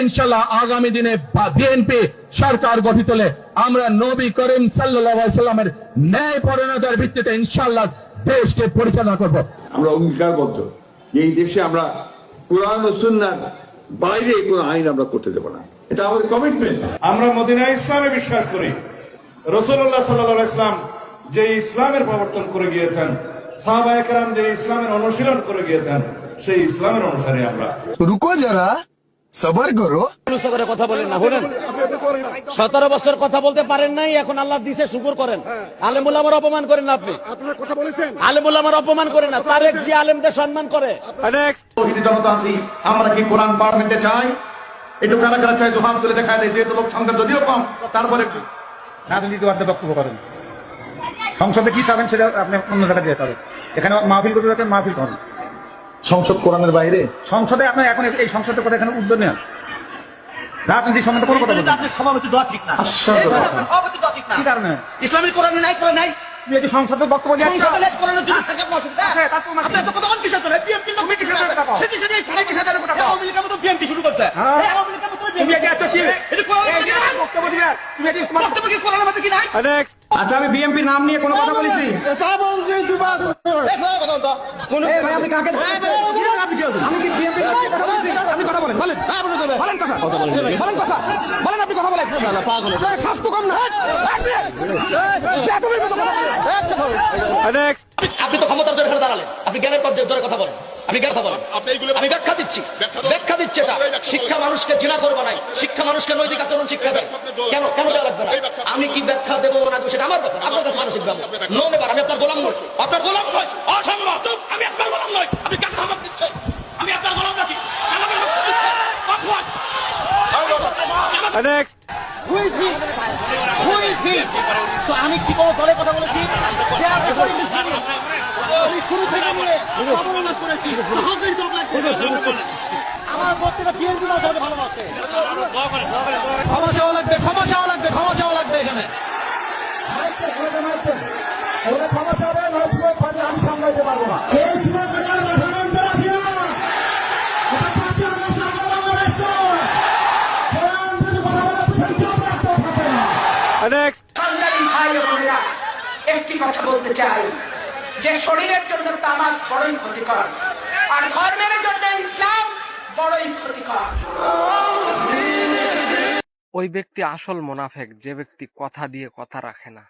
ইনশাআল্লাহ আগামী দিনে বিএনপি সরকার গঠিত হলে আমরা নবী করিম সাল্লাল্লাহু আলাইহি সাল্লামের ন্যায় পরায়ণতার ভিত্তিতে ইনশাআল্লাহ দেশকে পরিচালনা করব। আমরা অঙ্গীকারবদ্ধ এই দেশে আমরা কোরআন ও সুন্নাহর বাইরে কোনো আইন আমরা করতে দেব না, এটা আমাদের কমিটমেন্ট। আমরা মদিনা ইসলামে বিশ্বাস করি। রাসূলুল্লাহ সাল্লাল্লাহু আলাইহি ওয়াসাল্লাম যে ইসলামের প্রবর্তন করে গিয়েছেন, সাহাবায়ে কেরাম যে ইসলামের অনুশীলন করে গিয়েছেন, সেই ইসলামের অনুসারী আমরা। রুকো যারা, সবার করো। কথা বলেন না, বলেন 17 বছর কথা বলতে পারেন নাই, এখন আল্লাহ দিছে শুকর করেন। আলেম উলামার অপমান করেন না আপনি, আপনারা কথা বলেছেন, আলেম উলামার অপমান করেন না। তারেক জি আলেমদের সম্মান করে। জনতা আছি, আমরা কি কোরআন পার্লামেন্টে চাই? একটু কারা কারা চাই দুহাত তুলে দেখায় দেয়, যেহেতু লোক সংখ্যা যদিও কম, তারপরে রাজনীতিবাদী বক্তব্য করেন। সংসদে কি চাবেন সেটা আপনি অন্য জায়গায় দিয়ে পারেন। এখানে মাহফিল করতে যাচ্ছেন, মাহফিল করেন। সংসদ কোরআনের বাইরে, সংসদে আপনার এখন এই সংসদের কথা এখানে উদ্যোগ নেন। রাজনীতি সম্বন্ধে কোনো কথা বলবেন। সভাপতি দেওয়া ঠিক না, সভাপতি দেওয়া ঠিক না। কি কারণে? ইসলামী কোরআনে নাই, করে নাই। তুমি এই সংসদের বক্তব্য দিয়ে সংসদে লেজ কোরআনের জন্য থাকে অসুবিধা। আপনি তো কত অনকিসা করে বিএনপি লোক মিটিং করে টাকা। সেটি সেটি 30,000 টাকা। আওয়ামী লীগের মতো বিএনপি শুরু করছে। এই আওয়ামী লীগের মতো তুমি এত কি এটা কোরআনের মধ্যে নাই। বক্তব্য দিয়ে তুমি এটি বক্তব্য কি কোরআনের মধ্যে কি নাই? আচ্ছা, আমি বিএনপি নাম নিয়ে কোনো কথা বলেছি? তা বলছি দিবা। কোন ভাই আপনি কাকে আপনি কি আমি কি বিএনপি কথা বলেছি? আপনি কথা বলেন, বলেন। হ্যাঁ বলেন, বলেন কথা বলেন, বলেন কথা বলেন, আপনি কথা বলেন। শালা পাগল, স্বাস্থ্য কম না। আপনি তো ক্ষমতার জোরে দাঁড়ালেন, আপনি জ্ঞানের পর্যায়ে জোরে কথা বলেন। আপনি জ্ঞান কথা বলেন, আমি ব্যাখ্যা দিচ্ছি, ব্যাখ্যা দিচ্ছে। শিক্ষা মানুষকে ঘৃণা করবে না, শিক্ষা মানুষকে নৈতিক আচরণ শিক্ষা দেয়। কেন কেন দেওয়া লাগবে না? আমি কি ব্যাখ্যা দেবো না সেটা আমার ব্যাপার, আপনার কাছে মানসিক ব্যাপার। নো নেবার, আমি আপনার গোলাম নই, আপনার গোলাম নই, অসম্ভব। আমি আপনার গোলাম নই, আপনি কাকে ধমক দিচ্ছেন? আমি আপনার গোলাম নাকি? আমাকে ধমক দিচ্ছেন? আমি কি কোনো দলের কথা বলেছি? আমি শুরু থেকে নিয়ে অবমাননা করেছি। আমার বক্তব্য বিএনপি ভালোবাসে। ক্ষমা চাওয়া লাগবে, ক্ষমা চাওয়া লাগবে, ক্ষমা চাওয়া লাগবে এখানে। ক্ষমা চাওয়া আমি সামলাইতে পারবো না। একটি কথা বলতে চাই যে শরীরের জন্য তামাক বড়ই ক্ষতিকর, আর ধর্মের জন্য ইসলাম বড়ই ক্ষতিকর। ওই ব্যক্তি আসল মুনাফেক, যে ব্যক্তি কথা দিয়ে কথা রাখে না।